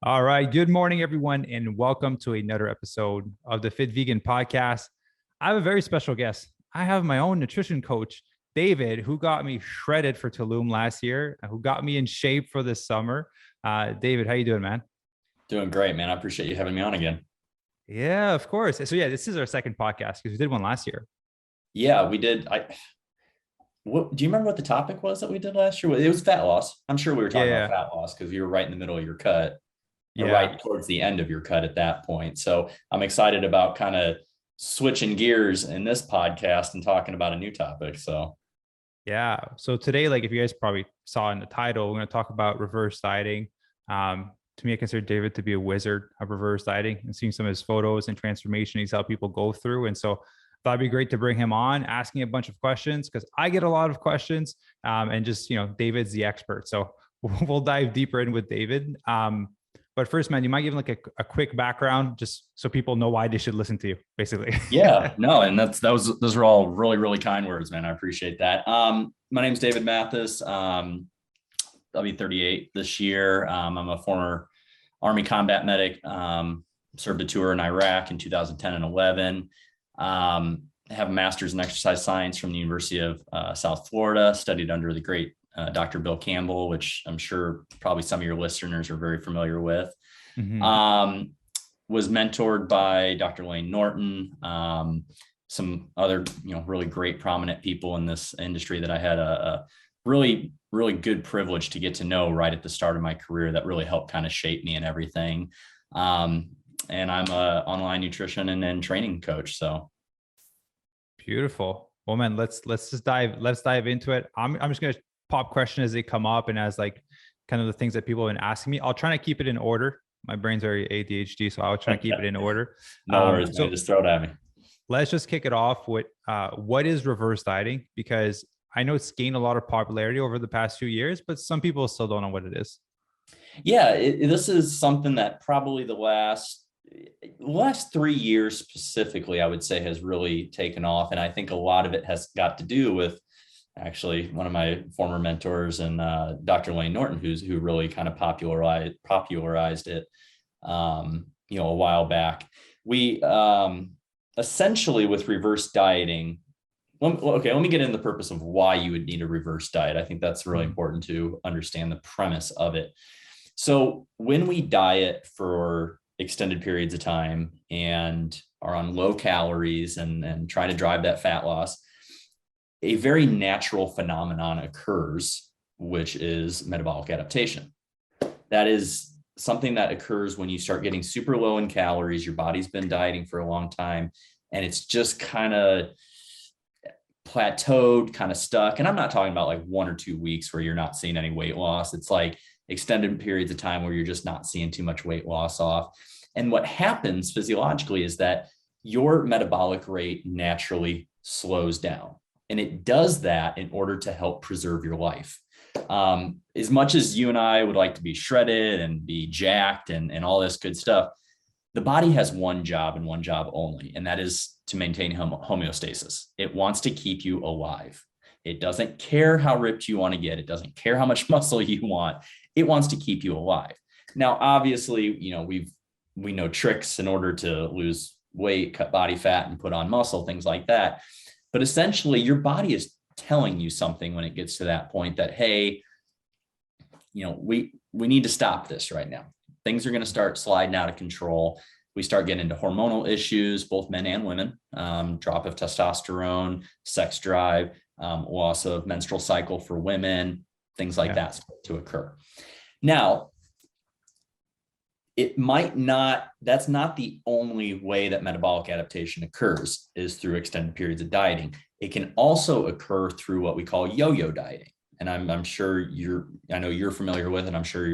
All right. Good morning, everyone, and welcome to another episode of the Fit Vegan Podcast. I have a very special guest. I have my own nutrition coach, David, who got me shredded for Tulum last year, who got me in shape for this summer. David, how you doing, man? Doing great, man. I appreciate you having me on again. Yeah, of course. So yeah, this is our second podcast because we did one last year. Yeah, we did. What do you remember what the topic was that we did last year? It was fat loss. I'm sure we were talking about Yeah, fat loss because you were right in the middle of your cut or yeah, right towards the end of your cut at that point. So I'm excited about kind of switching gears in this podcast and talking about a new topic. So yeah. So today, like if you guys probably saw in the title, we're going to talk about reverse dieting. To me, I consider David to be a wizard of reverse dieting and seeing some of his photos and transformation he's helped people go through. And so I thought it'd be great to bring him on, asking a bunch of questions because I get a lot of questions. And just, David's the expert. So we'll dive deeper in with David. But first, man, you might give like a quick background just so people know why they should listen to you, basically. yeah, no, and those are all really, really kind words, man. I appreciate that. My name's David Mathas. I'll be 38 this year. I'm a former Army combat medic. Served a tour in Iraq in 2010 and 11. Have a master's in exercise science from the University of South Florida. Studied under the great Dr. Bill Campbell, which I'm sure probably some of your listeners are very familiar with. Mm-hmm. Was mentored by Dr. Lane Norton, some other, really great prominent people in this industry that I had a really, really good privilege to get to know right at the start of my career that really helped kind of shape me and everything. And I'm a online nutrition and training coach. So beautiful. Well, man, let's dive into it. I'm just gonna pop questions as they come up and as like kind of the things that people have been asking me. I'll try to keep it in order. My brain's very ADHD, so I'll try to keep it in order. No worries, man. Just throw it at me. Let's just kick it off with what is reverse dieting? Because I know it's gained a lot of popularity over the past few years, but some people still don't know what it is. Yeah, this is something that probably the last 3 years specifically, I would say, has really taken off. And I think a lot of it has got to do with actually one of my former mentors and Dr. Lane Norton, who really kind of popularized it, a while back. We essentially with reverse dieting. Okay, let me get into the purpose of why you would need a reverse diet. I think that's really important to understand the premise of it. So when we diet for extended periods of time and are on low calories and try to drive that fat loss, a very natural phenomenon occurs, which is metabolic adaptation. That is something that occurs when you start getting super low in calories. Your body's been dieting for a long time, and it's just kind of plateaued, kind of stuck. And I'm not talking about like 1 or 2 weeks where you're not seeing any weight loss. It's like extended periods of time where you're just not seeing too much weight loss off. And what happens physiologically is that your metabolic rate naturally slows down. And it does that in order to help preserve your life. As much as you and I would like to be shredded and be jacked and all this good stuff, the body has one job and one job only, and that is to maintain homeostasis. It wants to keep you alive. It doesn't care how ripped you want to get. It doesn't care how much muscle you want. It wants to keep you alive. Now, obviously, we know tricks in order to lose weight, cut body fat, and put on muscle, things like that. But essentially, your body is telling you something when it gets to that point that, hey, we need to stop this right now. Things are going to start sliding out of control. We start getting into hormonal issues, both men and women, drop of testosterone, sex drive, loss of menstrual cycle for women, things like that start to occur. Now, that's not the only way that metabolic adaptation occurs is through extended periods of dieting. It can also occur through what we call yo-yo dieting. And I'm sure I know you're familiar with it. I'm sure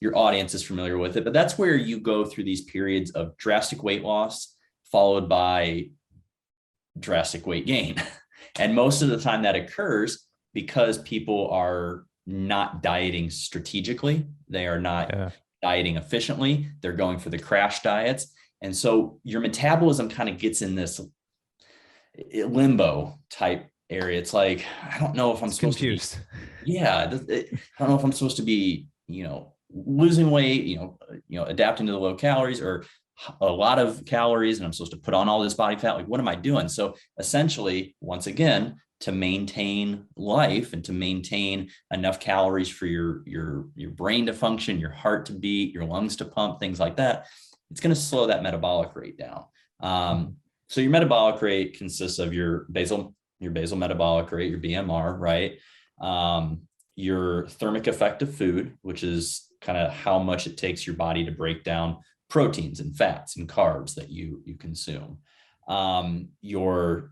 your audience is familiar with it, but that's where you go through these periods of drastic weight loss followed by drastic weight gain. And most of the time that occurs because people are not dieting strategically. They are not dieting efficiently. They're going for the crash diets. And so your metabolism kind of gets in this limbo type area. It's like, I don't know if I'm supposed confused. to be, I don't know if I'm supposed to be, losing weight, adapting to the low calories or a lot of calories, and I'm supposed to put on all this body fat. Like, what am I doing? So essentially, once again, to maintain life and to maintain enough calories for your brain to function, your heart to beat, your lungs to pump, things like that, it's going to slow that metabolic rate down. So your metabolic rate consists of your basal metabolic rate, your BMR, right? Your thermic effect of food, which is kind of how much it takes your body to break down proteins and fats and carbs that you consume. Your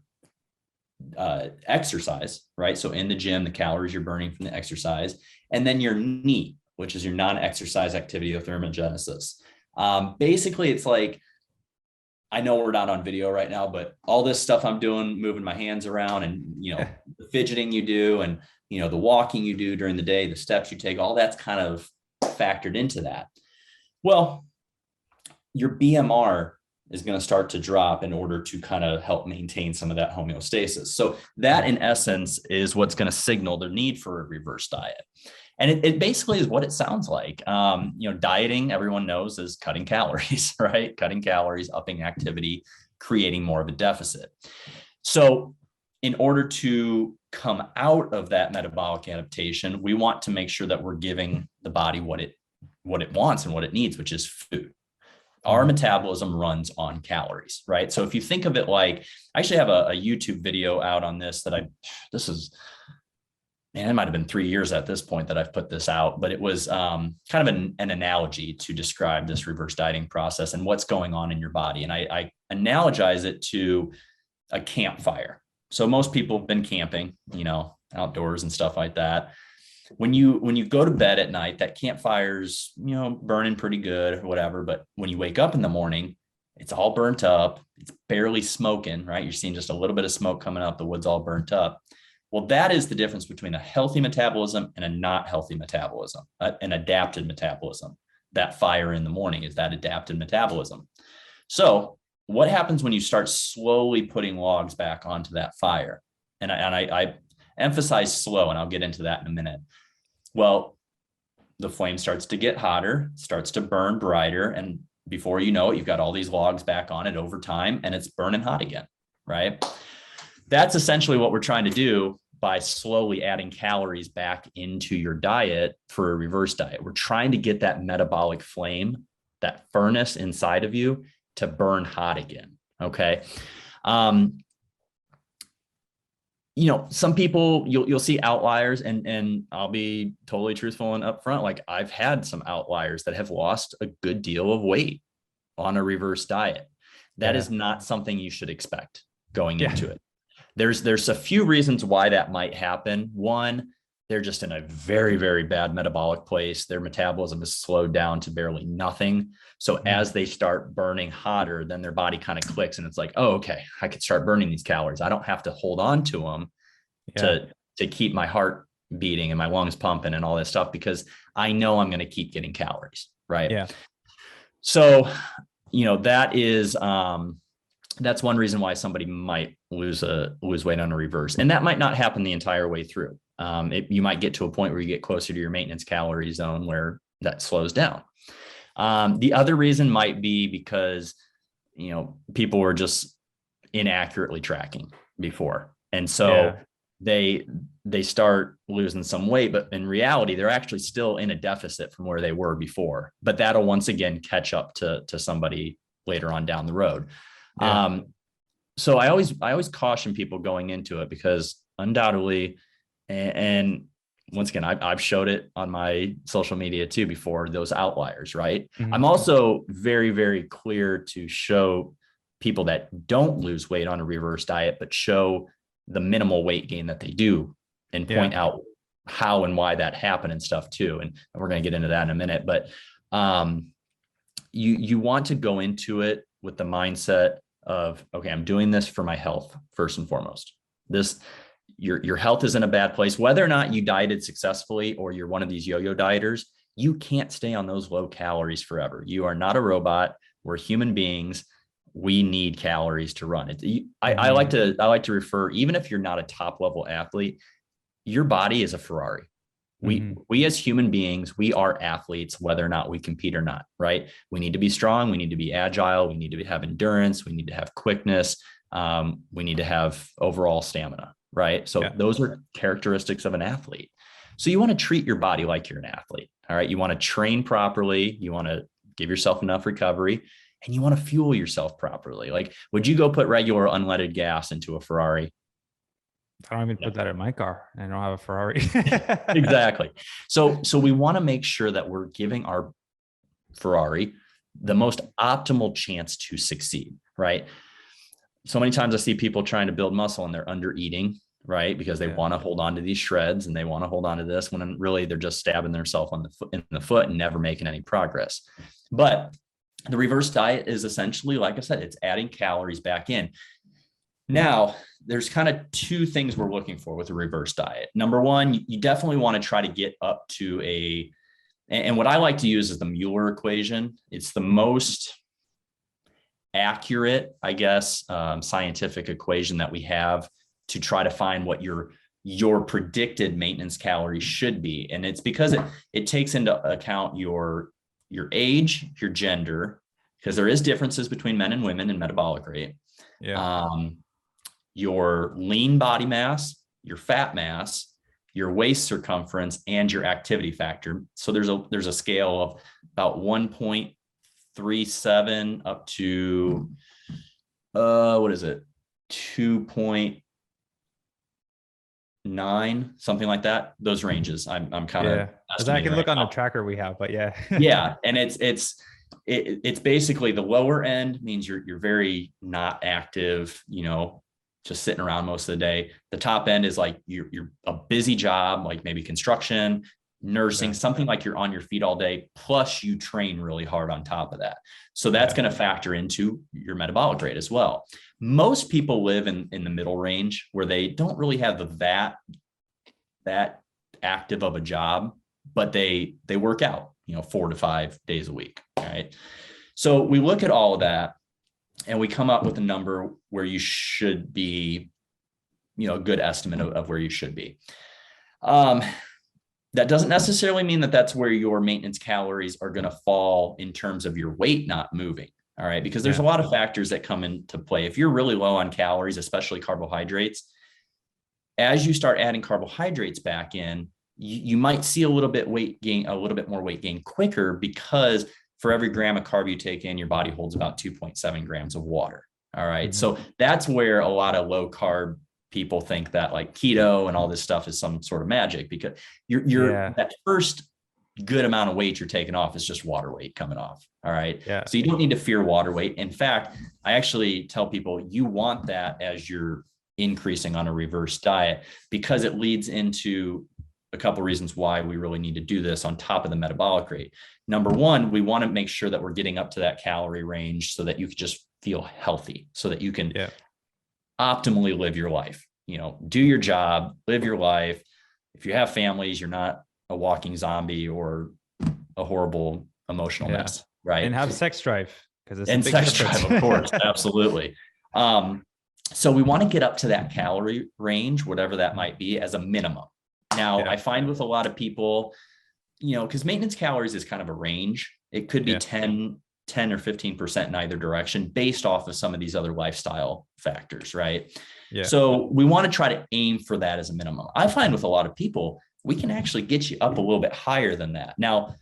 exercise, right? So in the gym, the calories you're burning from the exercise, and then your NEAT, which is your non-exercise activity of thermogenesis. Basically, it's like, I know we're not on video right now, but all this stuff I'm doing, moving my hands around and, the fidgeting you do and, the walking you do during the day, the steps you take, all that's kind of factored into that. Well, your BMR is going to start to drop in order to kind of help maintain some of that homeostasis. So that in essence is what's going to signal the need for a reverse diet. And it basically is what it sounds like. Dieting, everyone knows, is cutting calories, right? Cutting calories, upping activity, creating more of a deficit. So in order to come out of that metabolic adaptation, we want to make sure that we're giving the body what it wants and what it needs, which is food. Our metabolism runs on calories, right? So if you think of it like, I actually have a YouTube video out on this that it might have been 3 years at this point that I've put this out, but it was kind of an analogy to describe this reverse dieting process and what's going on in your body. And I analogize it to a campfire. So most people have been camping, outdoors and stuff like that. When you go to bed at night, that campfire's, burning pretty good or whatever. But when you wake up in the morning, it's all burnt up. It's barely smoking, right? You're seeing just a little bit of smoke coming out. The wood's all burnt up. Well, that is the difference between a healthy metabolism and a not healthy metabolism, an adapted metabolism. That fire in the morning is that adapted metabolism. So what happens when you start slowly putting logs back onto that fire? And I emphasize slow, and I'll get into that in a minute. Well, the flame starts to get hotter, starts to burn brighter. And before you know it, you've got all these logs back on it over time, and it's burning hot again, right? That's essentially what we're trying to do by slowly adding calories back into your diet for a reverse diet. We're trying to get that metabolic flame, that furnace inside of you, to burn hot again. Okay. Some people you'll see outliers, and I'll be totally truthful and upfront. Like, I've had some outliers that have lost a good deal of weight on a reverse diet. That is not something you should expect going into it. There's a few reasons why that might happen. One, they're just in a very, very bad metabolic place. Their metabolism is slowed down to barely nothing. So as they start burning hotter, then their body kind of clicks and it's like, oh, okay, I could start burning these calories. I don't have to hold on to them to keep my heart beating and my lungs pumping and all this stuff, because I know I'm going to keep getting calories. Right. Yeah. So, that is, that's one reason why somebody might lose weight on a reverse. And that might not happen the entire way through. You might get to a point where you get closer to your maintenance calorie zone where that slows down. The other reason might be because, people were just inaccurately tracking before. And so they start losing some weight, but in reality, they're actually still in a deficit from where they were before. But that'll once again catch up to somebody later on down the road. Yeah. So I always caution people going into it, because undoubtedly, and once again, I've showed it on my social media too before, those outliers, right? Mm-hmm. I'm also very, very clear to show people that don't lose weight on a reverse diet, but show the minimal weight gain that they do and point out how and why that happened and stuff too. And we're going to get into that in a minute, but you want to go into it with the mindset of, okay, I'm doing this for my health first and foremost. Your health is in a bad place, whether or not you dieted successfully or you're one of these yo-yo dieters. You can't stay on those low calories forever. You are not a robot. We're human beings. We need calories to run it. I like to refer, even if you're not a top level athlete, your body is a Ferrari. We as human beings, we are athletes, whether or not we compete or not, right? We need to be strong. We need to be agile. We need to have endurance. We need to have quickness. We need to have overall stamina, right? So those are characteristics of an athlete. So you want to treat your body like you're an athlete. All right. You want to train properly. You want to give yourself enough recovery, and you want to fuel yourself properly. Like, would you go put regular unleaded gas into a Ferrari? I don't even put that in my car. I don't have a Ferrari. Exactly. So we want to make sure that we're giving our Ferrari the most optimal chance to succeed, right? So many times I see people trying to build muscle and they're under eating, right? Because they want to hold on to these shreds and they want to hold on to this, when really they're just stabbing themselves in the foot and never making any progress. But the reverse diet is essentially, like I said, it's adding calories back in. Now, there's kind of two things we're looking for with a reverse diet. Number one, you definitely want to try to get up to and what I like to use is the Mueller equation. It's the most accurate, I guess, scientific equation that we have to try to find what your predicted maintenance calories should be. And it's because it takes into account your age, your gender, because there is differences between men and women in metabolic rate. Your lean body mass, your fat mass, your waist circumference, and your activity factor. So there's a scale of about 1.37 up to 2.9, something like that. Those ranges. I'm kind of I can look on the tracker we have, but yeah. And it's basically the lower end means you're very not active, just sitting around most of the day. The top end is like you're a busy job, like maybe construction, nursing, something like you're on your feet all day, plus you train really hard on top of that. So that's going to factor into your metabolic rate as well. Most people live in the middle range where they don't really have that active of a job, but they work out, 4 to 5 days a week. All right. So we look at all of that and we come up with a number where you should be, a good estimate of where you should be. That doesn't necessarily mean that that's where your maintenance calories are going to fall in terms of your weight not moving. All right. Because there's a lot of factors that come into play. If you're really low on calories, especially carbohydrates, as you start adding carbohydrates back in, you might see a little bit more weight gain quicker, because for every gram of carb you take in, your body holds about 2.7 grams of water. All right. So that's where a lot of low carb people think that like keto and all this stuff is some sort of magic, because that first good amount of weight you're taking off is just water weight coming off. All right. So you don't need to fear water weight. In fact, I actually tell people you want that as you're increasing on a reverse diet, because it leads into a couple of reasons why we really need to do this on top of the metabolic rate. Number one, we want to make sure that we're getting up to that calorie range so that you can just feel healthy, so that you can optimally live your life, do your job, live your life. If you have families, you're not a walking zombie or a horrible emotional mess, right? And have sex drive, because it's and sex drive, of course, absolutely. So we want to get up to that calorie range, whatever that might be, as a minimum. Now, I find with a lot of people, because maintenance calories is kind of a range. It could be 10 or 15% in either direction based off of some of these other lifestyle factors, right? So we want to try to aim for that as a minimum. I find with a lot of people, we can actually get you up a little bit higher than that. Now,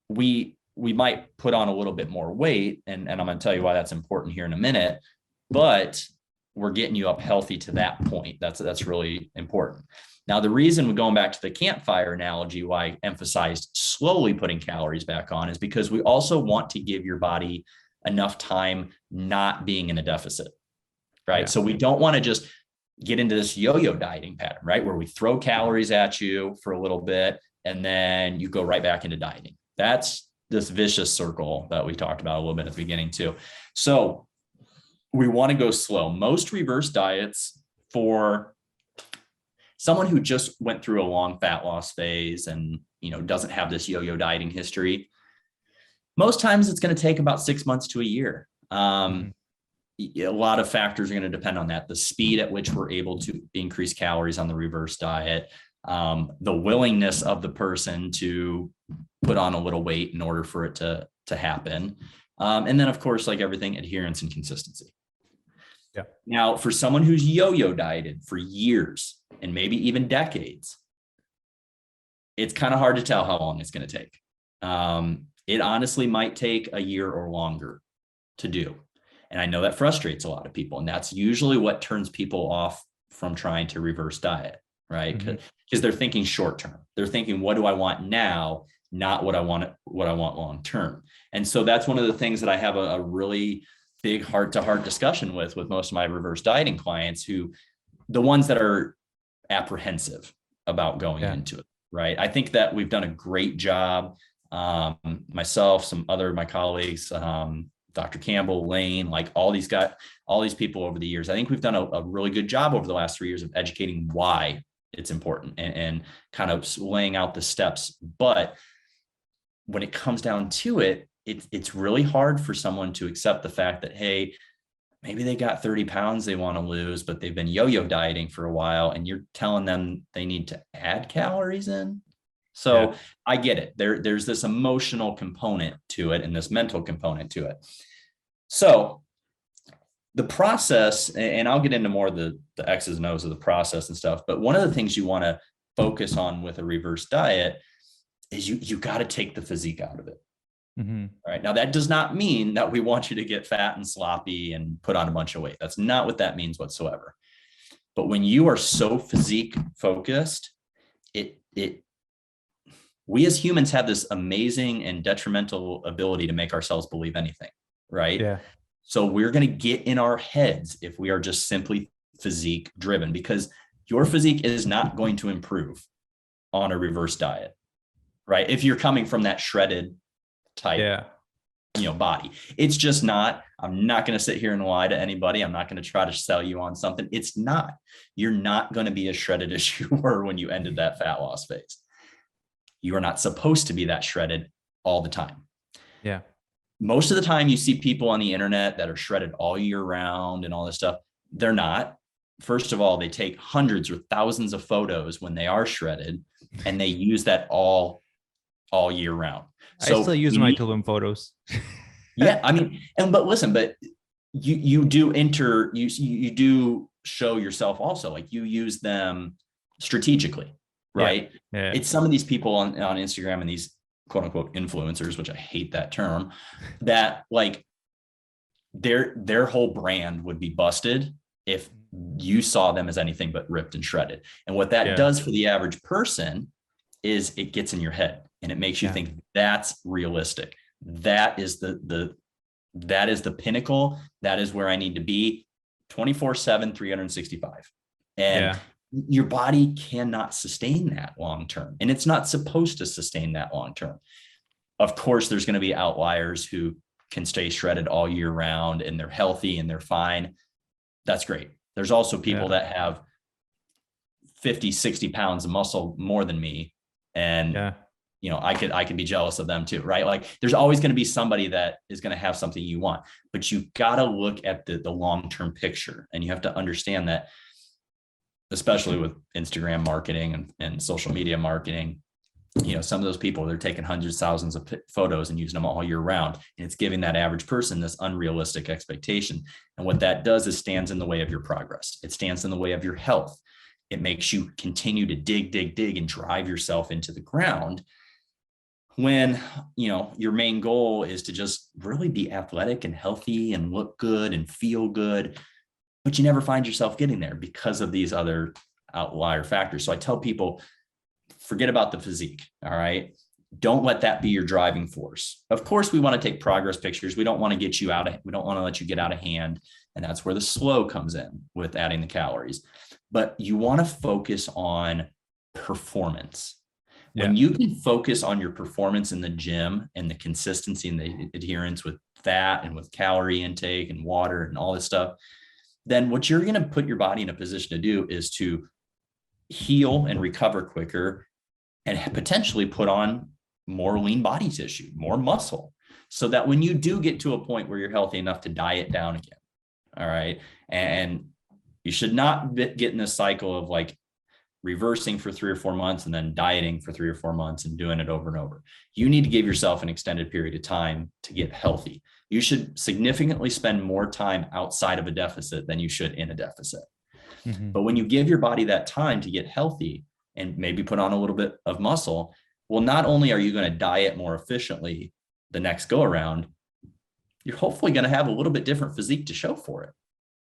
we might put on a little bit more weight, and I'm going to tell you why that's important here in a minute, but we're getting you up healthy to that point. That's really important. Now, the reason we're going back to the campfire analogy, why I emphasized slowly putting calories back on, is because we also want to give your body enough time not being in a deficit, right? So we don't want to just get into this yo-yo dieting pattern, right? Where we throw calories at you for a little bit and then you go right back into dieting. That's this vicious circle that we talked about a little bit at the beginning too. So we want to go slow. Most reverse diets, for someone who just went through a long fat loss phase and, doesn't have this yo-yo dieting history, most times it's going to take about 6 months to a year. A lot of factors are going to depend on that. The speed at which we're able to increase calories on the reverse diet, the willingness of the person to put on a little weight in order for it to happen. And then, of course, like everything, adherence and consistency. Yeah. Now, for someone who's yo-yo dieted for years and maybe even decades, it's kind of hard to tell how long it's going to take. It honestly might take a year or longer to do. And I know that frustrates a lot of people. And that's usually what turns people off from trying to reverse diet, right? Because they're thinking short term. They're thinking, what do I want now? Not what I want long term. And so that's one of the things that I have a really big heart-to-heart discussion with most of my reverse dieting clients, who the ones that are apprehensive about going into it, right? I think that we've done a great job. Myself, some other of my colleagues, Dr. Campbell, Lane, like all these people over the years, I think we've done a really good job over the last 3 years of educating why it's important and kind of laying out the steps. But when it comes down to it, it's really hard for someone to accept the fact that, hey, maybe they got 30 pounds they want to lose, but they've been yo-yo dieting for a while, and you're telling them they need to add calories in. So I get it. There's this emotional component to it and this mental component to it. So the process, and I'll get into more of the X's and O's of the process and stuff, but one of the things you want to focus on with a reverse diet is you got to take the physique out of it. All right. Now, that does not mean that we want you to get fat and sloppy and put on a bunch of weight. That's not what that means whatsoever. But when you are so physique focused, we as humans have this amazing and detrimental ability to make ourselves believe anything, right? Yeah. So we're going to get in our heads if we are just simply physique driven, because your physique is not going to improve on a reverse diet, right? If you're coming from that shredded type, body, it's just not. I'm not going to sit here and lie to anybody. I'm not going to try to sell you on something. It's not. You're not going to be as shredded as you were when you ended that fat loss phase. You are not supposed to be that shredded all the time. Yeah. Most of the time you see people on the internet that are shredded all year round and all this stuff. They're not. First of all, they take hundreds or thousands of photos when they are shredded, and they use that all year round. So I still use my Tulum photos. Yeah. I mean, but listen, but you do show yourself also, like you use them strategically, right? Yeah. It's some of these people on Instagram and these quote unquote influencers, which I hate that term, that like their whole brand would be busted if you saw them as anything but ripped and shredded. And what that does for the average person is it gets in your head and it makes you think that's realistic. That is the pinnacle. That is where I need to be 24/7, 365. And your body cannot sustain that long term. And it's not supposed to sustain that long term. Of course, there's going to be outliers who can stay shredded all year round and they're healthy and they're fine. That's great. There's also people that have 50, 60 pounds of muscle more than me. And, I could be jealous of them too, right? Like there's always going to be somebody that is going to have something you want, but you got to look at the long-term picture, and you have to understand that, especially with Instagram marketing and social media marketing, some of those people, they're taking hundreds, thousands of photos and using them all year round. And it's giving that average person this unrealistic expectation. And what that does is stands in the way of your progress. It stands in the way of your health. It makes you continue to dig and drive yourself into the ground when, your main goal is to just really be athletic and healthy and look good and feel good, but you never find yourself getting there because of these other outlier factors. So I tell people, forget about the physique. All right. Don't let that be your driving force. Of course, we want to take progress pictures. We don't want to we don't want to let you get out of hand. And that's where the slow comes in with adding the calories. But you want to focus on performance. When you can focus on your performance in the gym and the consistency and the adherence with fat and with calorie intake and water and all this stuff, then what you're going to put your body in a position to do is to heal and recover quicker and potentially put on more lean body tissue, more muscle, so that when you do get to a point where you're healthy enough to diet down again. All right. And you should not get in this cycle of like, reversing for 3 or 4 months and then dieting for 3 or 4 months and doing it over and over. You need to give yourself an extended period of time to get healthy. You should significantly spend more time outside of a deficit than you should in a deficit. Mm-hmm. But when you give your body that time to get healthy and maybe put on a little bit of muscle, well, not only are you going to diet more efficiently the next go around, you're hopefully going to have a little bit different physique to show for it,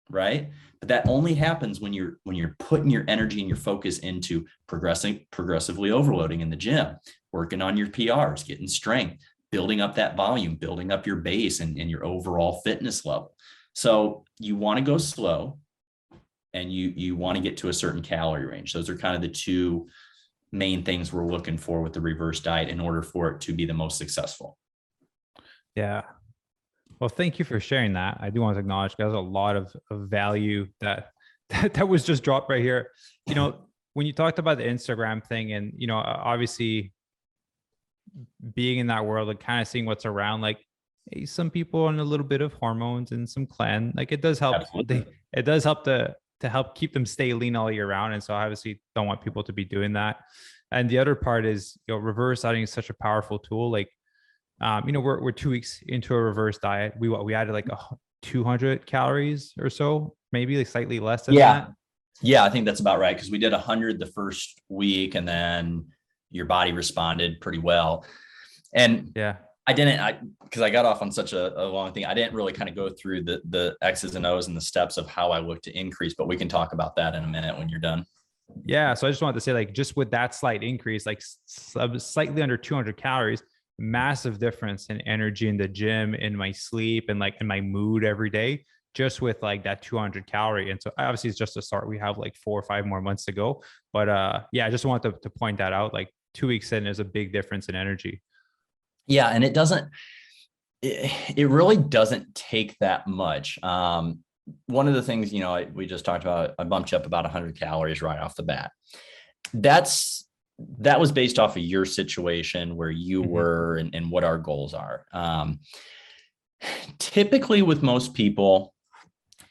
right? But that only happens when you're putting your energy and your focus into progressively overloading in the gym, working on your PRs, getting strength, building up that volume, building up your base and your overall fitness level. So you want to go slow, and you want to get to a certain calorie range. Those are kind of the two main things we're looking for with the reverse diet in order for it to be the most successful. Yeah. Well, thank you for sharing that. I do want to acknowledge there's a lot of value that was just dropped right here. You know, when you talked about the Instagram thing and, you know, obviously being in that world and kind of seeing what's around, like, hey, some people on a little bit of hormones and some cleanse, like it does help. It does help to help keep them stay lean all year round. And so I obviously don't want people to be doing that. And the other part is, you know, reverse dieting is such a powerful tool. Like, you know, we're 2 weeks into a reverse diet. We added like 200 calories or so, maybe like slightly less than that. Yeah, I think that's about right. Because we did 100 the first week, and then your body responded pretty well. And yeah, because I got off on such a long thing, I didn't really kind of go through the X's and O's and the steps of how I look to increase, but we can talk about that in a minute when you're done. Yeah. So I just wanted to say, like, just with that slight increase, like slightly under 200 calories, massive difference in energy in the gym, in my sleep, and like in my mood every day, just with like that 200 calorie. And so obviously it's just a start. We have like 4 or 5 more months to go. But yeah, I just wanted to point that out. Like 2 weeks in is a big difference in energy. Yeah. And it really doesn't take that much. One of the things, you know, we just talked about, I bumped you up about 100 calories right off the bat. That was based off of your situation, where you were and what our goals are. Typically with most people,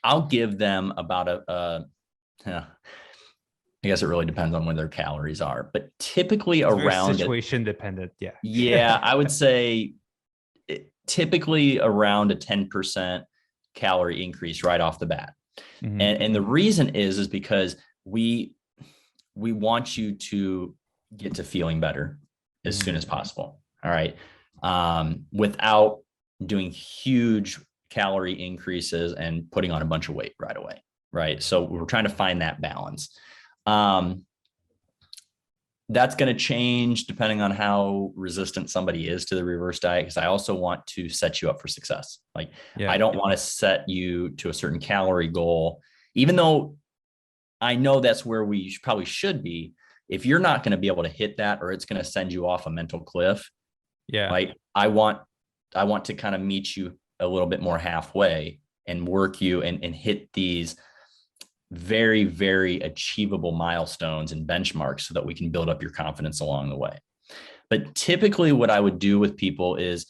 I'll give them about I guess it really depends on where their calories are, but typically it's around situation dependent. Yeah. Yeah. I would say typically around a 10% calorie increase right off the bat. And the reason is because we want you to get to feeling better as soon as possible. All right. Without doing huge calorie increases and putting on a bunch of weight right away. Right. So we're trying to find that balance. That's going to change depending on how resistant somebody is to the reverse diet, because I also want to set you up for success. Like, I don't want to set you to a certain calorie goal, even though I know that's where we probably should be. If you're not going to be able to hit that, or it's going to send you off a mental cliff. Yeah. Like, I want to kind of meet you a little bit more halfway and work you and hit these very, very achievable milestones and benchmarks so that we can build up your confidence along the way. But typically what I would do with people is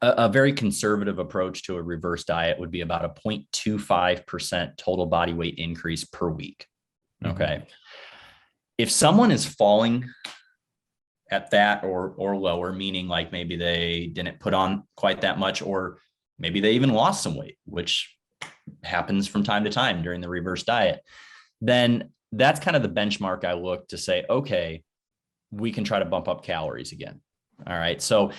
a very conservative approach to a reverse diet would be about a 0.25% total body weight increase per week. Okay. If someone is falling at that or lower, meaning like maybe they didn't put on quite that much, or maybe they even lost some weight, which happens from time to time during the reverse diet, then that's kind of the benchmark I look to say, okay, we can try to bump up calories again. All right. So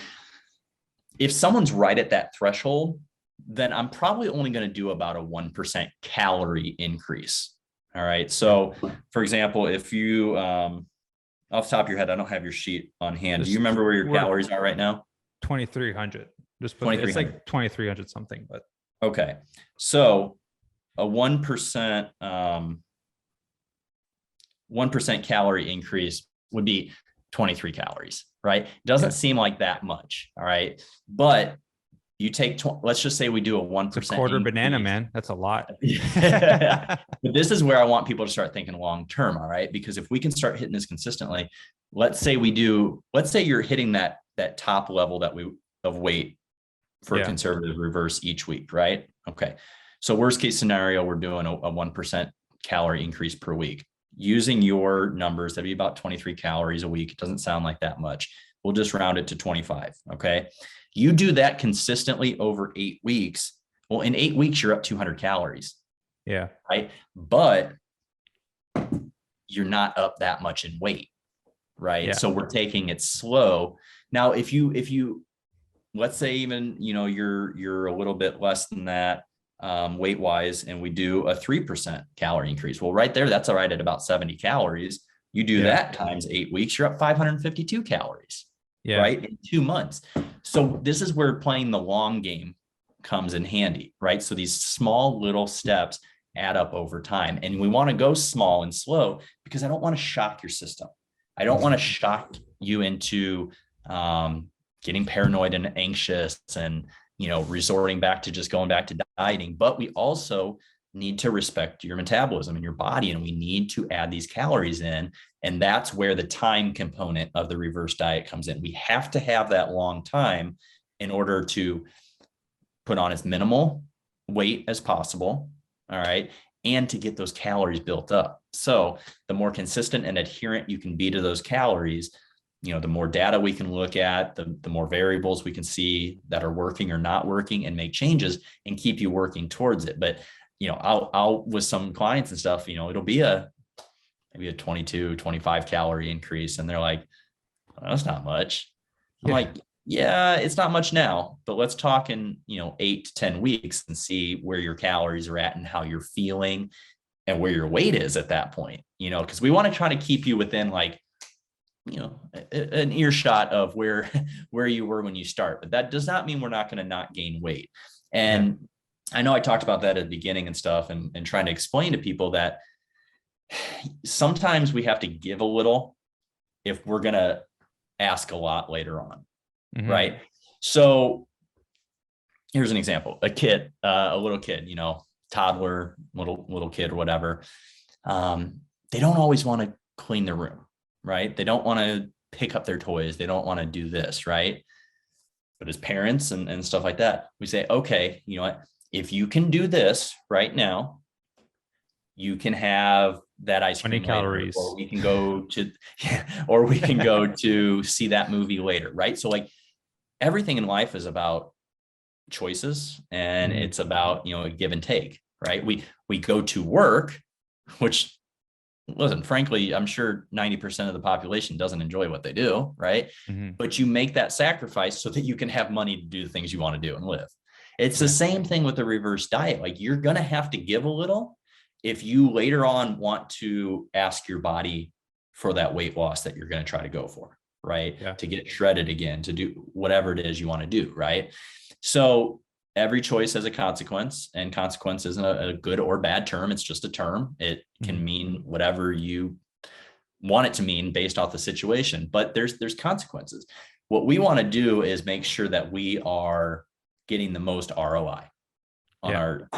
if someone's right at that threshold, then I'm probably only going to do about a 1% calorie increase. All right. So for example, if you, off the top of your head, I don't have your sheet on hand. Do you remember where your calories are right now? 2,300. Just put it's like 2,300 something, but okay. So a 1%, 1% calorie increase would be 23 calories, right? Doesn't seem like that much. All right. But you take, let's just say we do a 1%. It's a quarter increase. Banana, man. That's a lot. But this is where I want people to start thinking long-term. All right. Because if we can start hitting this consistently, let's say you're hitting that top level of weight for a conservative reverse each week. Right. Okay. So worst case scenario, we're doing a 1% calorie increase per week. using your numbers, that'd be about 23 calories a week. It doesn't sound like that much. We'll just round it to 25. Okay. You do that consistently over 8 weeks. Well, in 8 weeks, you're up 200 calories. Yeah. Right. But you're not up that much in weight. Right. Yeah. So we're taking it slow. Now, if you, let's say even, you're a little bit less than that, weight wise, and we do a 3% calorie increase. Well, right there, that's all right at about 70 calories. You do that times 8 weeks, you're up 552 calories, right? In 2 months. So this is where playing the long game comes in handy, right? So these small little steps add up over time. And we want to go small and slow because I don't want to shock your system. I don't want to shock you into getting paranoid and anxious and, resorting back to just going back to dieting. But we also need to respect your metabolism and your body, and we need to add these calories in. And that's where the time component of the reverse diet comes in. We have to have that long time in order to put on as minimal weight as possible. All right. And to get those calories built up. So the more consistent and adherent you can be to those calories, the more data we can look at, the more variables we can see that are working or not working and make changes and keep you working towards it. But, I'll with some clients and stuff, it'll be maybe a 22, 25 calorie increase. And they're like, oh, that's not much. I'm like, yeah, it's not much now, but let's talk in, 8 to 10 weeks and see where your calories are at and how you're feeling and where your weight is at that point, because we want to try to keep you within an earshot of where you were when you start, but that does not mean we're not going to not gain weight. And I know I talked about that at the beginning and stuff and trying to explain to people that sometimes we have to give a little if we're going to ask a lot later on. Right. So here's an example, a little kid, toddler, little kid or whatever. They don't always want to clean their room. Right. They don't want to pick up their toys. They don't want to do this. Right. But as parents and stuff like that, we say, okay, you know what, if you can do this right now, you can have that ice cream 20 calories, or we can go to see that movie later. Right. So everything in life is about choices and it's about, a give and take. Right. We go to work, which, listen, frankly, I'm sure 90% of the population doesn't enjoy what they do, right? But you make that sacrifice so that you can have money to do the things you want to do and live. It's the same thing with the reverse diet. You're going to have to give a little if you later on want to ask your body for that weight loss that you're going to try to go for, right? To get shredded again, to do whatever it is you want to do, right? So every choice has a consequence, and consequence isn't a good or bad term. It's just a term. It can mean whatever you want it to mean based off the situation, but there's consequences. What we want to do is make sure that we are getting the most ROI on our,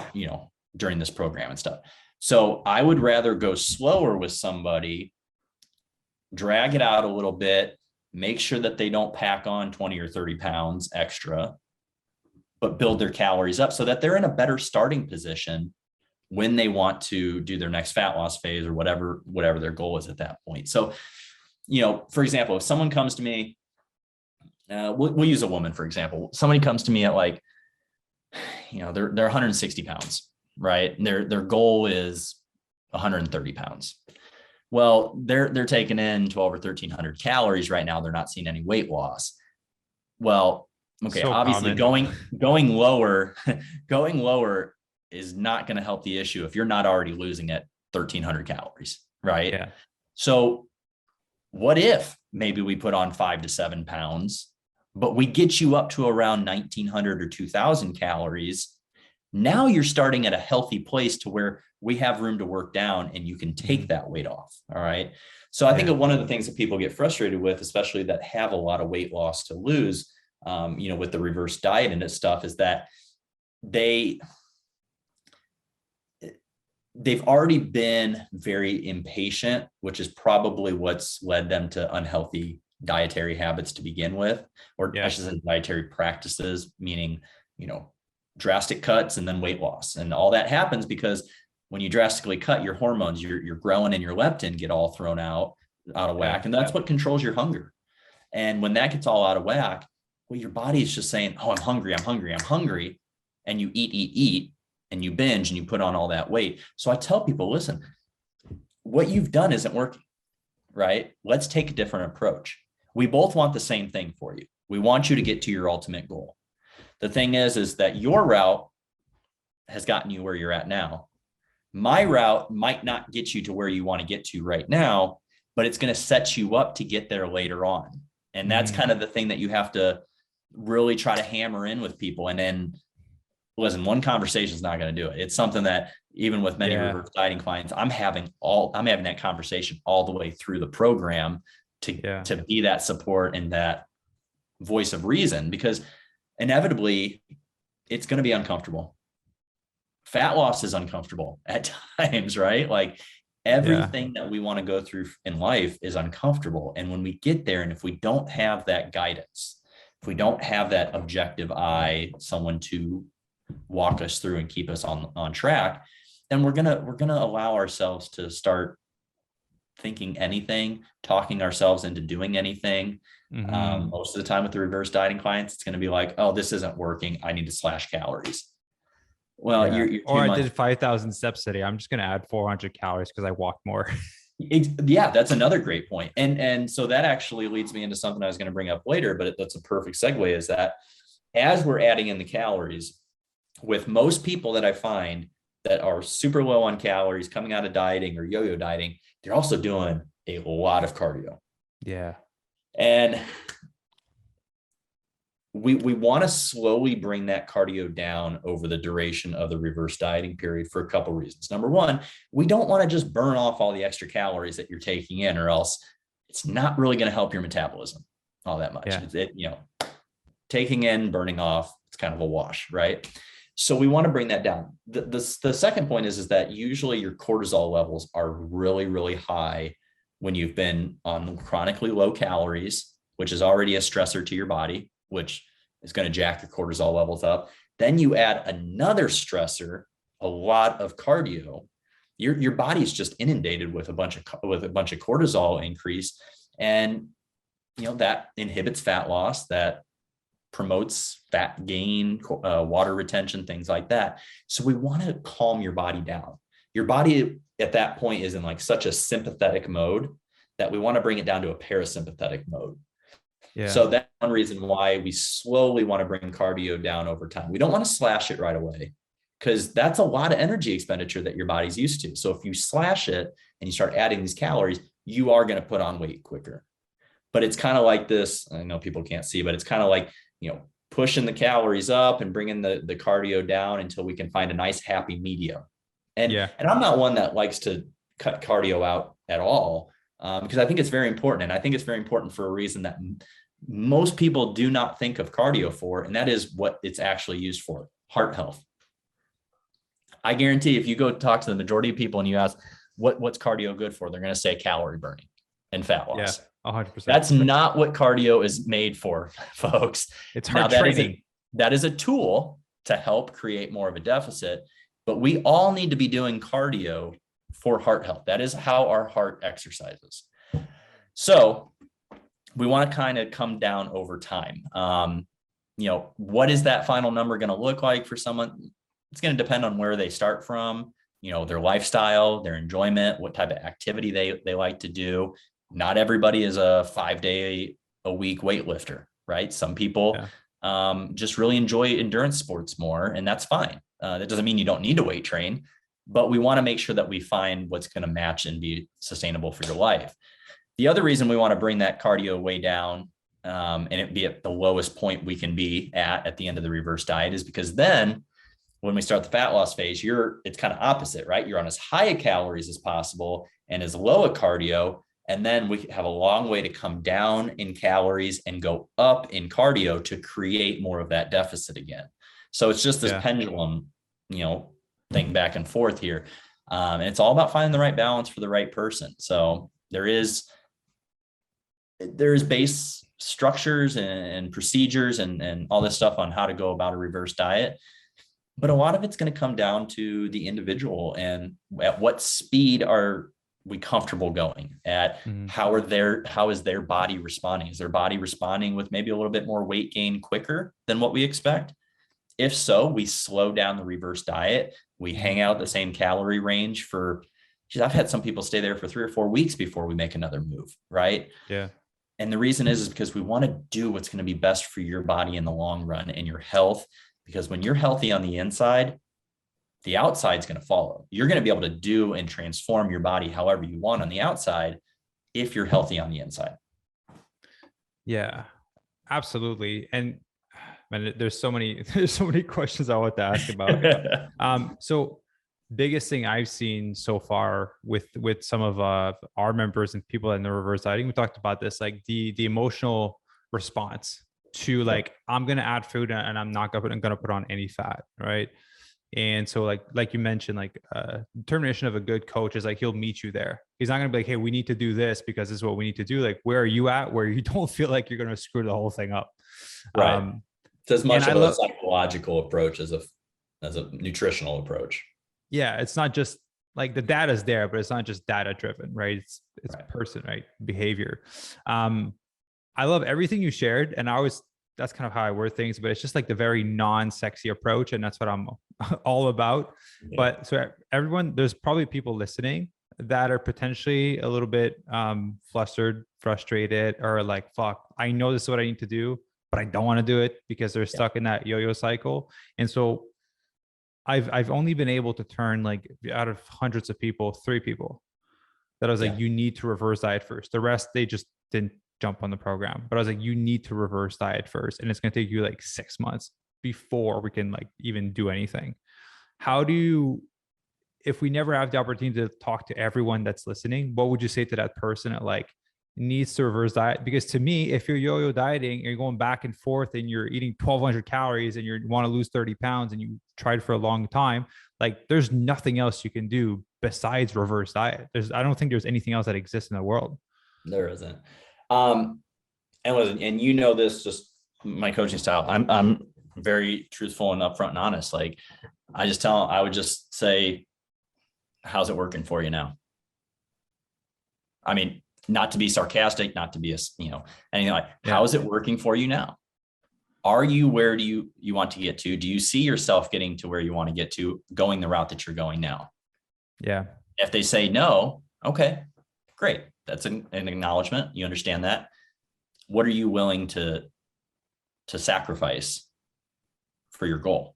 during this program and stuff. So I would rather go slower with somebody, drag it out a little bit, make sure that they don't pack on 20 or 30 pounds extra, but build their calories up so that they're in a better starting position when they want to do their next fat loss phase or whatever their goal is at that point. So, for example, if someone comes to me, we'll use a woman, for example. Somebody comes to me at they're 160 pounds, right? And their goal is 130 pounds. Well, they're taking in 12 or 1,300 calories right now. They're not seeing any weight loss. Well, okay, so obviously going lower is not going to help the issue if you're not already losing at 1,300 calories, right? Yeah. So what if maybe we put on 5 to 7 pounds, but we get you up to around 1,900 or 2,000 calories? Now you're starting at a healthy place to where we have room to work down and you can take that weight off. All right. So I think one of the things that people get frustrated with, especially that have a lot of weight loss to lose, with the reverse diet and this stuff, is that they've already been very impatient, which is probably what's led them to unhealthy dietary habits to begin with, or I should say dietary practices, meaning, drastic cuts and then weight loss. And all that happens because When you drastically cut, your hormones, your ghrelin and your leptin get all thrown out of whack. And that's what controls your hunger. And when that gets all out of whack, well, your body is just saying, oh, I'm hungry, I'm hungry, I'm hungry. And you eat, and you binge and you put on all that weight. So I tell people, listen, what you've done isn't working, right? Let's take a different approach. We both want the same thing for you. We want you to get to your ultimate goal. The thing is that your route has gotten you where you're at now. My route might not get you to where you want to get to right now, but it's going to set you up to get there later on. And that's kind of the thing that you have to really try to hammer in with people. And then listen, one conversation is not going to do it. It's something that even with many reverse dieting clients, I'm having that conversation all the way through the program to be that support and that voice of reason, because inevitably it's going to be uncomfortable. Fat loss is uncomfortable at times, right? Like everything that we want to go through in life is uncomfortable. And when we get there, and if we don't have that guidance, if we don't have that objective eye, someone to walk us through and keep us on track, then we're gonna allow ourselves to start thinking anything, talking ourselves into doing anything. Most of the time with the reverse dieting clients, it's going to be like, oh, this isn't working, I need to slash calories. Well, or I did 5,000 steps today, I'm just going to add 400 calories because I walk more. That's another great point. And so that actually leads me into something I was going to bring up later, but that's a perfect segue, is that as we're adding in the calories, with most people that I find that are super low on calories coming out of dieting or yo-yo dieting, they're also doing a lot of cardio. Yeah. And we want to slowly bring that cardio down over the duration of the reverse dieting period for a couple of reasons. Number one, we don't want to just burn off all the extra calories that you're taking in, or else it's not really going to help your metabolism all that much. Taking in, burning off, it's kind of a wash, right? So we want to bring that down. The second point is that usually your cortisol levels are really, really high when you've been on chronically low calories, which is already a stressor to your body, which is going to jack your cortisol levels up. Then you add another stressor, a lot of cardio. Your body's just inundated with a bunch of cortisol increase, and that inhibits fat loss, that promotes fat gain, water retention, things like that. So we want to calm your body down. Your body at that point is in like such a sympathetic mode that we want to bring it down to a parasympathetic mode. Yeah. So that's one reason why we slowly want to bring cardio down over time. We don't want to slash it right away, because that's a lot of energy expenditure that your body's used to. So if you slash it and you start adding these calories, you are going to put on weight quicker. But it's kind of like this, I know people can't see, but it's kind of like, pushing the calories up and bringing the cardio down until we can find a nice happy medium. And I'm not one that likes to cut cardio out at all, because I think it's very important. And I think it's very important for a reason that most people do not think of cardio for, and that is what it's actually used for: heart health. I guarantee if you go talk to the majority of people and you ask what's cardio good for, they're going to say calorie burning and fat loss. Yeah. 100%. That's not what cardio is made for, folks. It's heart training. That is a tool to help create more of a deficit, but we all need to be doing cardio for heart health. That is how our heart exercises. So we want to kind of come down over time. What is that final number going to look like for someone? It's going to depend on where they start from, their lifestyle, their enjoyment, what type of activity they like to do. Not everybody is a 5-day-a-week weightlifter, right? Some people just really enjoy endurance sports more, and that's fine. That doesn't mean you don't need to weight train, but we want to make sure that we find what's going to match and be sustainable for your life. The other reason we want to bring that cardio way down and it be at the lowest point we can be at the end of the reverse diet is because then when we start the fat loss phase, it's kind of opposite, right? You're on as high a calories as possible and as low a cardio. And then we have a long way to come down in calories and go up in cardio to create more of that deficit again. So it's just this pendulum, thing back and forth here. And it's all about finding the right balance for the right person. So there's base structures and procedures and all this stuff on how to go about a reverse diet. But a lot of it's going to come down to the individual and at what speed are we comfortable going at. Mm-hmm. How is their body responding? Is their body responding with maybe a little bit more weight gain quicker than what we expect? If so, we slow down the reverse diet. We hang out the same calorie range for, I've had some people stay there for 3 or 4 weeks before we make another move. Right. Yeah. And the reason is because we want to do what's going to be best for your body in the long run and your health. Because when you're healthy on the inside, the outside is going to follow. You're going to be able to do and transform your body however you want on the outside if you're healthy on the inside. Yeah, absolutely. And man, there's so many questions I want to ask about. So biggest thing I've seen so far with some of our members and people in the reverse dieting, we talked about this, like the emotional response to like, I'm going to add food and I'm not going to put on any fat. Right. And so like you mentioned, like determination of a good coach is like, he'll meet you there. He's not going to be like, hey, we need to do this because this is what we need to do. Like, where are you at where you don't feel like you're going to screw the whole thing up? Right. It's as much of a psychological approach as a nutritional approach. Yeah. It's not just like the data is there, but it's not just data driven, right? It's right. Person, right? Behavior. I love everything you shared. And that's kind of how I word things, but it's just like the very non-sexy approach. And that's what I'm all about. Yeah. But so everyone, there's probably people listening that are potentially a little bit flustered, frustrated, or like, fuck, I know this is what I need to do, but I don't want to do it because they're stuck in that yo-yo cycle. And so I've only been able to turn, like, out of hundreds of people, 3 people that I was like, you need to reverse diet first. The rest, they just didn't jump on the program. But I was like, you need to reverse diet first. And it's going to take you like 6 months before we can like even do anything. How do you, if we never have the opportunity to talk to everyone that's listening, what would you say to that person that like needs to reverse diet? Because to me, if you're yo-yo dieting and you're going back and forth and you're eating 1,200 calories and you want to lose 30 pounds and you tried for a long time, like there's nothing else you can do besides reverse diet. I don't think there's anything else that exists in the world. There isn't. And listen, and you know this, just my coaching style. I'm very truthful and upfront and honest. Like I would just say, how's it working for you now? I mean, not to be sarcastic, not to be anything like, how is it working for you now? Are you where do you want to get to? Do you see yourself getting to where you want to get to, going the route that you're going now? Yeah. If they say no, okay, great. That's an acknowledgement. You understand that. What are you willing to sacrifice for your goal?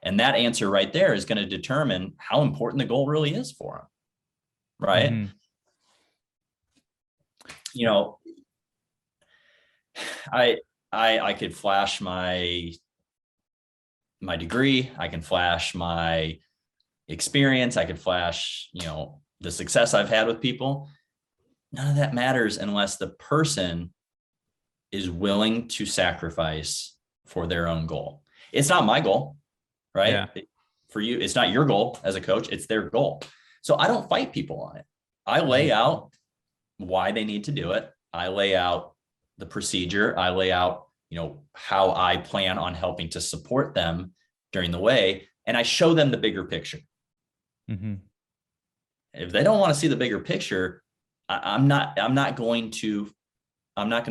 And that answer right there is going to determine how important the goal really is for them. Right. Mm-hmm. I could flash my degree. I can flash my experience. I could flash, the success I've had with people. None of that matters unless the person is willing to sacrifice for their own goal. It's not my goal, right? Yeah. For you, it's not your goal as a coach, it's their goal. So I don't fight people on it. I lay out why they need to do it. I lay out the procedure. I lay out, how I plan on helping to support them during the way. And I show them the bigger picture. Mm-hmm. If they don't want to see the bigger picture, I'm not going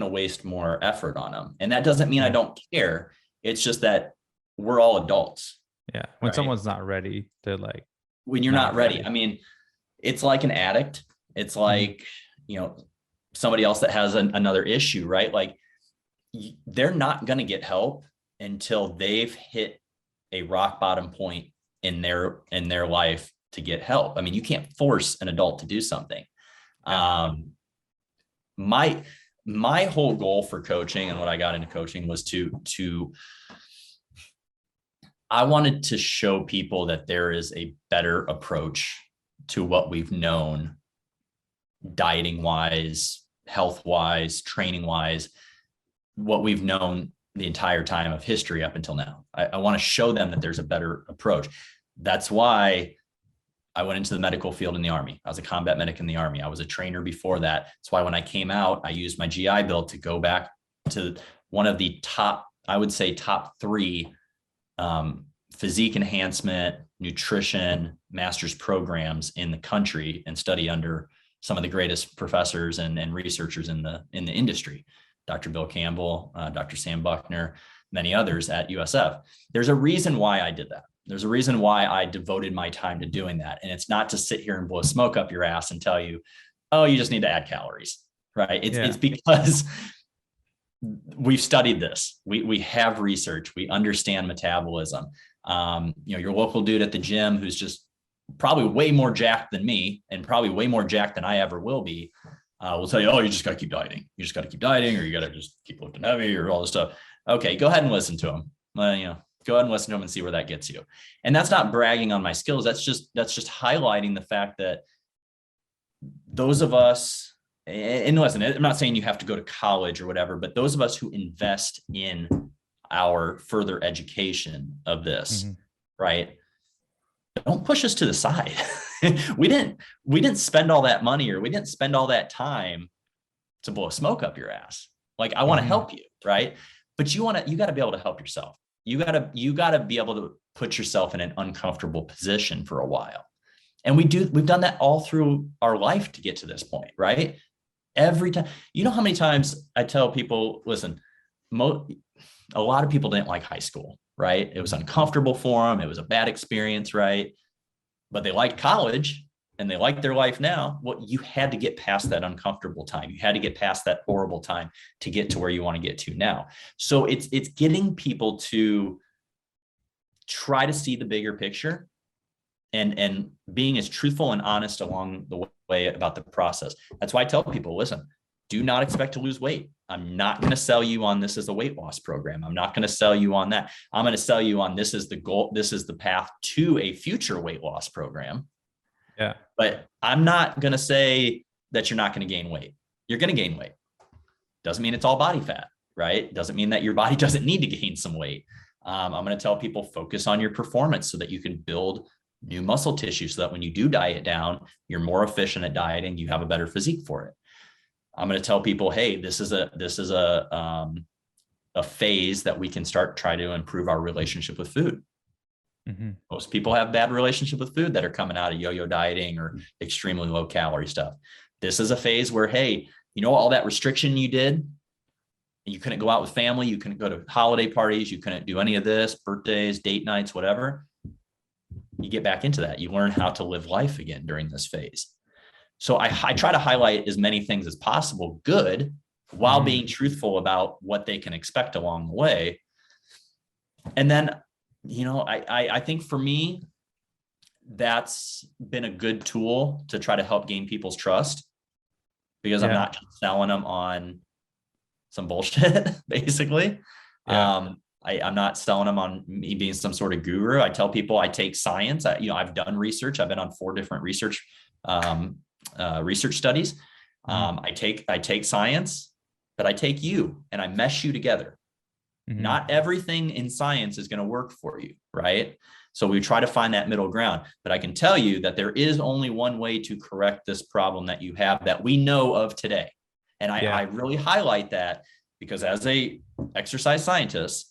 to waste more effort on them. And that doesn't mean I don't care. It's just that we're all adults. Yeah. When someone's not ready to when you're not ready. I mean, it's like an addict. It's like, somebody else that has another issue, right? Like they're not going to get help until they've hit a rock bottom point in their life to get help. I mean, you can't force an adult to do something. My whole goal for coaching and what I got into coaching was I wanted to show people that there is a better approach to what we've known, dieting wise, health wise, training wise, what we've known the entire time of history up until now. I want to show them that there's a better approach. That's why I went into the medical field in the Army. I was a combat medic in the Army. I was a trainer before that. That's why when I came out, I used my GI Bill to go back to one of the top 3 physique enhancement, nutrition, master's programs in the country and study under some of the greatest professors and researchers in the industry. Dr. Bill Campbell, Dr. Sam Buckner, many others at USF. There's a reason why I did that. There's a reason why I devoted my time to doing that. And it's not to sit here and blow smoke up your ass and tell you, oh, you just need to add calories, right? It's because we've studied this. We have research. We understand metabolism. Your local dude at the gym who's just probably way more jacked than me and probably way more jacked than I ever will be, will tell you, oh, you just got to keep dieting. You just got to keep dieting, or you got to just keep lifting heavy, or all this stuff. Okay, go ahead and listen to him. Go ahead and listen to him and see where that gets you. And that's not bragging on my skills. That's just highlighting the fact that those of us, and listen, I'm not saying you have to go to college or whatever, but those of us who invest in our further education of this, right? Don't push us to the side. we didn't spend all that money, or we didn't spend all that time to blow smoke up your ass. Like, I want to help you, right? But you got to be able to help yourself. You got to be able to put yourself in an uncomfortable position for a while. And we've done that all through our life to get to this point, right? Every time, how many times I tell people, listen, a lot of people didn't like high school, right? It was uncomfortable for them. It was a bad experience, right? But they liked college and they like their life now. Well, you had to get past that uncomfortable time. You had to get past that horrible time to get to where you want to get to now. So it's getting people to try to see the bigger picture and being as truthful and honest along the way about the process. That's why I tell people, listen, do not expect to lose weight. I'm not going to sell you on this as a weight loss program. I'm not going to sell you on that. I'm going to sell you on this is the goal. This is the path to a future weight loss program. Yeah. But I'm not going to say that you're not going to gain weight. You're going to gain weight. Doesn't mean it's all body fat, right? Doesn't mean that your body doesn't need to gain some weight. I'm going to tell people, focus on your performance so that you can build new muscle tissue, so that when you do diet down, you're more efficient at dieting. You have a better physique for it. I'm going to tell people, hey, this is a phase that we can try to improve our relationship with food. Most people have bad relationship with food that are coming out of yo-yo dieting or extremely low calorie stuff. This is a phase where, hey, all that restriction you did, you couldn't go out with family, you couldn't go to holiday parties, you couldn't do any of this, birthdays, date nights, whatever. You get back into that. You learn how to live life again during this phase. So I try to highlight as many things as possible good, while being truthful about what they can expect along the way. And then, I think for me, that's been a good tool to try to help gain people's trust, because I'm not just selling them on some bullshit, basically. I'm not selling them on me being some sort of guru. I tell people I take science. I've done research. I've been on 4 different research studies. I take science, but I take you and I mesh you together. Not everything in science is going to work for you, right? So we try to find that middle ground. But I can tell you that there is only one way to correct this problem that you have that we know of today. And I really highlight that, because as a exercise scientist,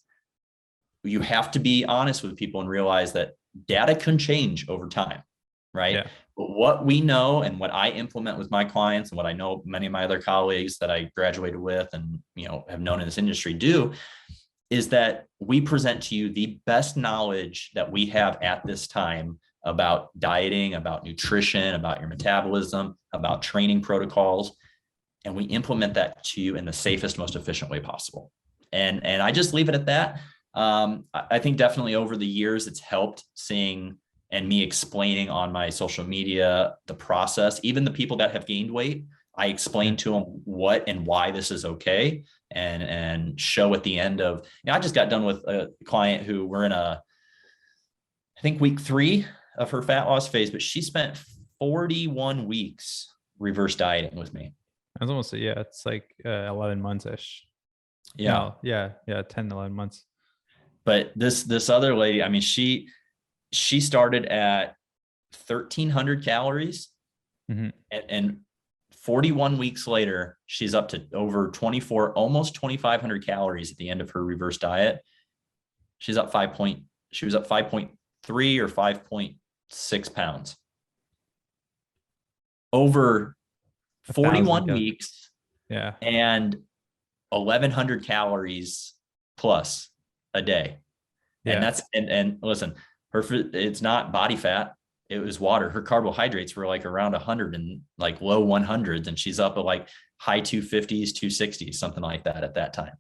you have to be honest with people and realize that data can change over time, right? Yeah. But what we know and what I implement with my clients, and what I know many of my other colleagues that I graduated with and have known in this industry do, is that we present to you the best knowledge that we have at this time about dieting, about nutrition, about your metabolism, about training protocols, and we implement that to you in the safest, most efficient way possible. And I just leave it at that. I think definitely over the years, it's helped seeing and me explaining on my social media the process. Even the people that have gained weight, I explain to them what and why this is okay, and show at the end of, I just got done with a client who we're in I think week 3 of her fat loss phase, but she spent 41 weeks reverse dieting with me. I was almost, it's like 11 months-ish. Yeah. No, 10, 11 months. But this other lady, she started at 1,300 calories, and 41 weeks later, she's up to over 24, almost 2,500 calories at the end of her reverse diet. She's up 5.2 she was up 5.3 or 5.6 pounds over 41 weeks. Yeah. And 1,100 calories plus a day. Yeah. And that's, and listen, it's not body fat. It was water. Her carbohydrates were like around 100 and like low 100s. And she's up at like high 250s, 260s, something like that at that time.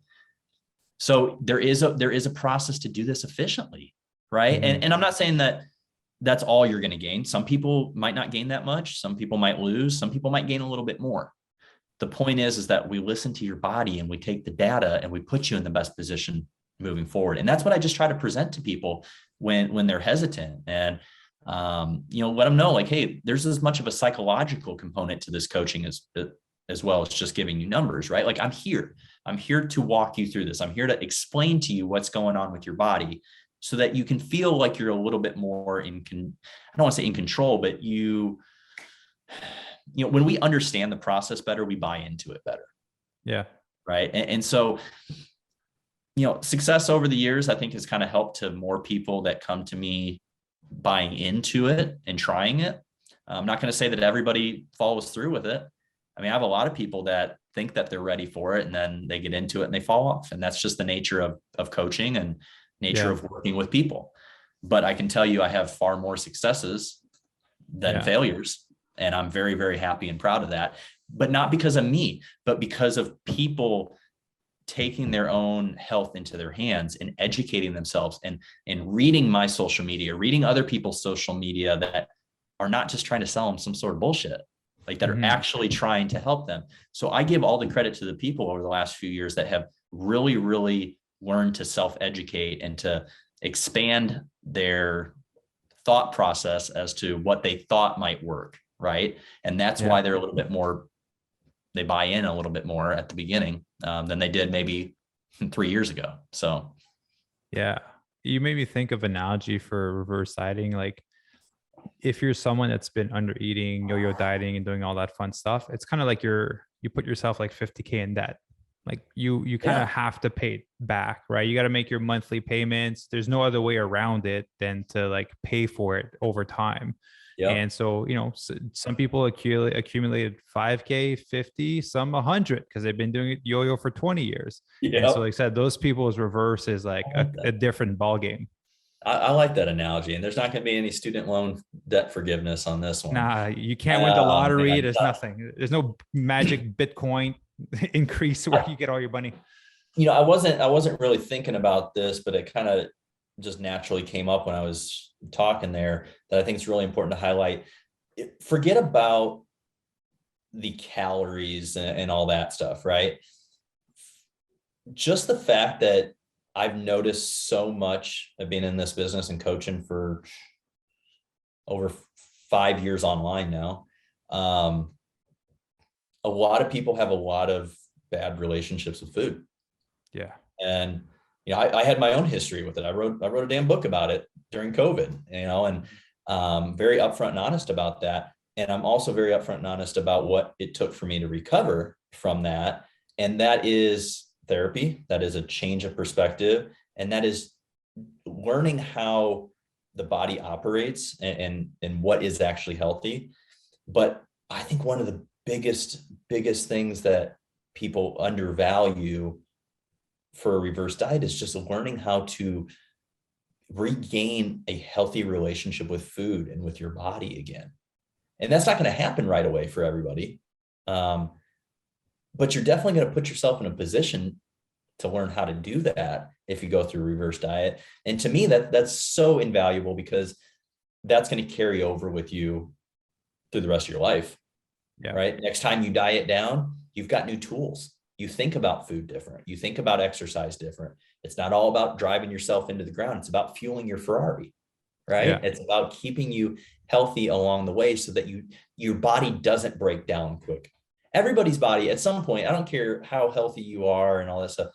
So there is a process to do this efficiently. Right. Mm-hmm. And I'm not saying that that's all you're going to gain. Some people might not gain that much. Some people might lose. Some people might gain a little bit more. The point is that we listen to your body and we take the data and we put you in the best position moving forward. And that's what I just try to present to people when they're hesitant, and let them know, like, hey, there's as much of a psychological component to this coaching as well as just giving you numbers, right? Like, I'm here to walk you through this. I'm here to explain to you what's going on with your body so that you can feel like you're a little bit more I don't want to say in control, but when we understand the process better, we buy into it better. Yeah. Right. And so, success over the years, I think, has kind of helped to more people that come to me buying into it and trying it. I'm not going to say that everybody follows through with it. I mean, I have a lot of people that think that they're ready for it and then they get into it and they fall off. And that's just the nature of coaching and nature of working with people. But I can tell you, I have far more successes than failures. And I'm very, very happy and proud of that, but not because of me, but because of people taking their own health into their hands and educating themselves and reading my social media, reading other people's social media that are not just trying to sell them some sort of bullshit, like that are actually trying to help them. So I give all the credit to the people over the last few years that have really, really learned to self-educate and to expand their thought process as to what they thought might work. Right. And that's why they're a little bit more, they buy in a little bit more at the beginning than they did maybe 3 years ago. So. Yeah. You made me think of an analogy for reverse dieting. Like, if you're someone that's been under eating, yo-yo dieting and doing all that fun stuff, it's kind of like you put yourself like 50K in debt. Like you kind of have to pay it back, right? You got to make your monthly payments. There's no other way around it than to like pay for it over time. Yep. And so, some people accumulated 5K, 50, some 100 because they've been doing it yo-yo for 20 years. Yep. And so, like I said, those people's reverse is like a different ball game. I like that analogy. And there's not going to be any student loan debt forgiveness on this one. Nah, you can't win the lottery. There's nothing. There's no magic Bitcoin increase where you get all your money. I wasn't really thinking about this, but it kind of just naturally came up when I was talking there, that I think it's really important to highlight. Forget about the calories and all that stuff, right? Just the fact that I've noticed so much of being in this business and coaching for over 5 years online now. A lot of people have a lot of bad relationships with food. Yeah. And I had my own history with it. I wrote a damn book about it during COVID, and very upfront and honest about that. And I'm also very upfront and honest about what it took for me to recover from that. And that is therapy. That is a change of perspective. And that is learning how the body operates and what is actually healthy. But I think one of the biggest things that people undervalue for a reverse diet is just learning how to regain a healthy relationship with food and with your body again. And that's not going to happen right away for everybody. But you're definitely going to put yourself in a position to learn how to do that if you go through a reverse diet. And to me, that's so invaluable, because that's going to carry over with you through the rest of your life. Yeah. Right. Next time you diet down, you've got new tools. You think about food different. You think about exercise different. It's not all about driving yourself into the ground. It's about fueling your Ferrari, right? Yeah. It's about keeping you healthy along the way so that your body doesn't break down quick. Everybody's body at some point, I don't care how healthy you are and all that stuff,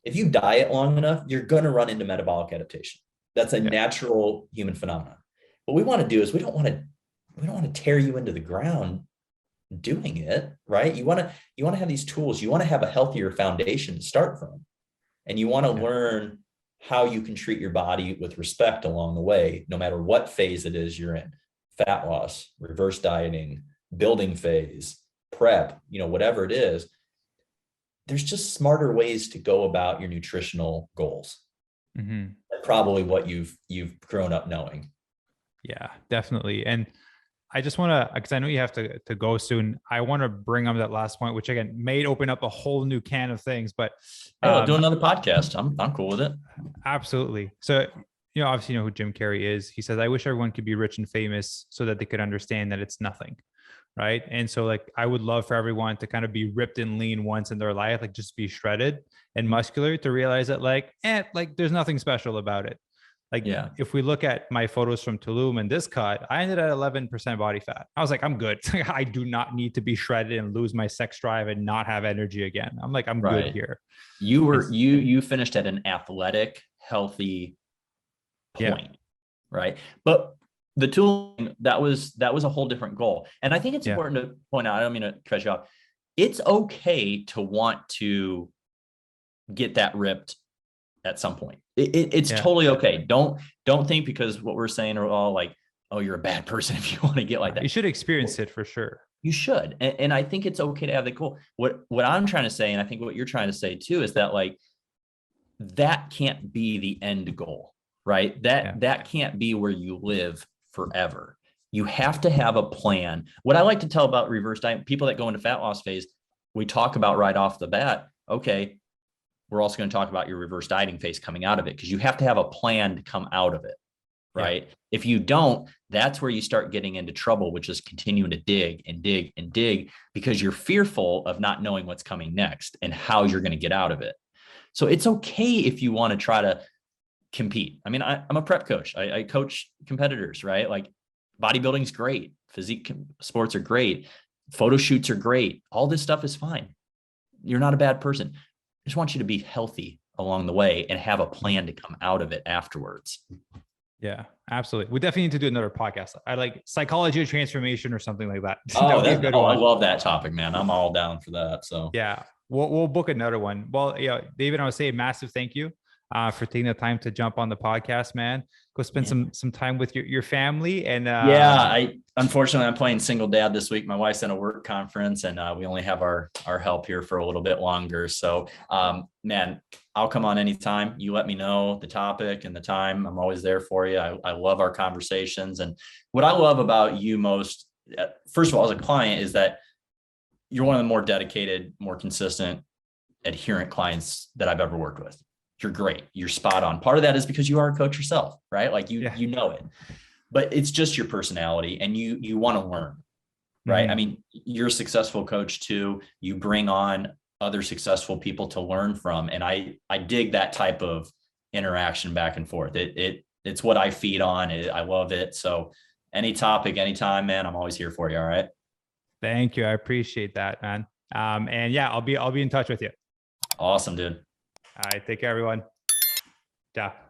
if you diet long enough, you're going to run into metabolic adaptation. That's a natural human phenomenon. What we want to do is we don't want to tear you into the ground doing it, right? You want to have these tools. You want to have a healthier foundation to start from, and you want to learn how you can treat your body with respect along the way, no matter what phase it is you're in. Fat loss, reverse dieting, building phase, prep, whatever it is, there's just smarter ways to go about your nutritional goals. Mm-hmm. Probably what you've grown up knowing. Yeah, definitely. And I just want to, because I know you have to go soon. I want to bring up that last point, which again may open up a whole new can of things. But hey, I'll do another podcast. I'm cool with it. Absolutely. So, obviously, who Jim Carrey is. He says, "I wish everyone could be rich and famous so that they could understand that it's nothing." Right. And so, like, I would love for everyone to kind of be ripped and lean once in their life, like just be shredded and muscular, to realize that, like, there's nothing special about it. Like, yeah, if we look at my photos from Tulum and this cut, I ended at 11% body fat. I was like, I'm good. I do not need to be shredded and lose my sex drive and not have energy again. I'm like, I'm good here. You finished at an athletic, healthy point, right? But the tooling, that was a whole different goal. And I think it's important to point out, I don't mean to cut you off. It's okay to want to get that ripped at some point. It's totally okay. Don't think because what we're saying are all like, oh, you're a bad person if you want to get like that. You should experience it for sure. You should. And I think it's okay to have the goal. What I'm trying to say, and I think what you're trying to say too, is that like, that can't be the end goal, right? That can't be where you live forever. You have to have a plan. What I like to tell about reverse diet, people that go into fat loss phase, we talk about right off the bat, okay, we're also going to talk about your reverse dieting phase coming out of it, because you have to have a plan to come out of it, right? If you don't, that's where you start getting into trouble, which is continuing to dig and dig and dig, because you're fearful of not knowing what's coming next and how you're going to get out of it. So it's okay if you want to try to compete. I mean, I'm a prep coach. I coach competitors, right? Like, bodybuilding's great. Physique sports are great. Photo shoots are great. All this stuff is fine. You're not a bad person. I just want you to be healthy along the way and have a plan to come out of it afterwards. Yeah, absolutely. We definitely need to do another podcast. I like psychology of transformation or something like that. Oh, I love that topic, man. I'm all down for that. So yeah, we'll book another one. Well, David, I would say a massive thank you for taking the time to jump on the podcast, man. Go spend some time with your family. And unfortunately I'm playing single dad this week. My wife's in a work conference, and we only have our help here for a little bit longer. So man, I'll come on anytime. You let me know the topic and the time. I'm always there for you. I love our conversations. And what I love about you most, first of all, as a client, is that you're one of the more dedicated, more consistent, adherent clients that I've ever worked with. You're great. You're spot on. Part of that is because you are a coach yourself, right? Like you know it, but it's just your personality, and you want to learn, right? Mm-hmm. I mean, you're a successful coach too. You bring on other successful people to learn from. And I dig that type of interaction back and forth. It's what I feed on. I love it. So any topic, anytime, man, I'm always here for you. All right. Thank you. I appreciate that, man. And yeah, I'll be in touch with you. Awesome, dude. All right. Take care, everyone. Ciao.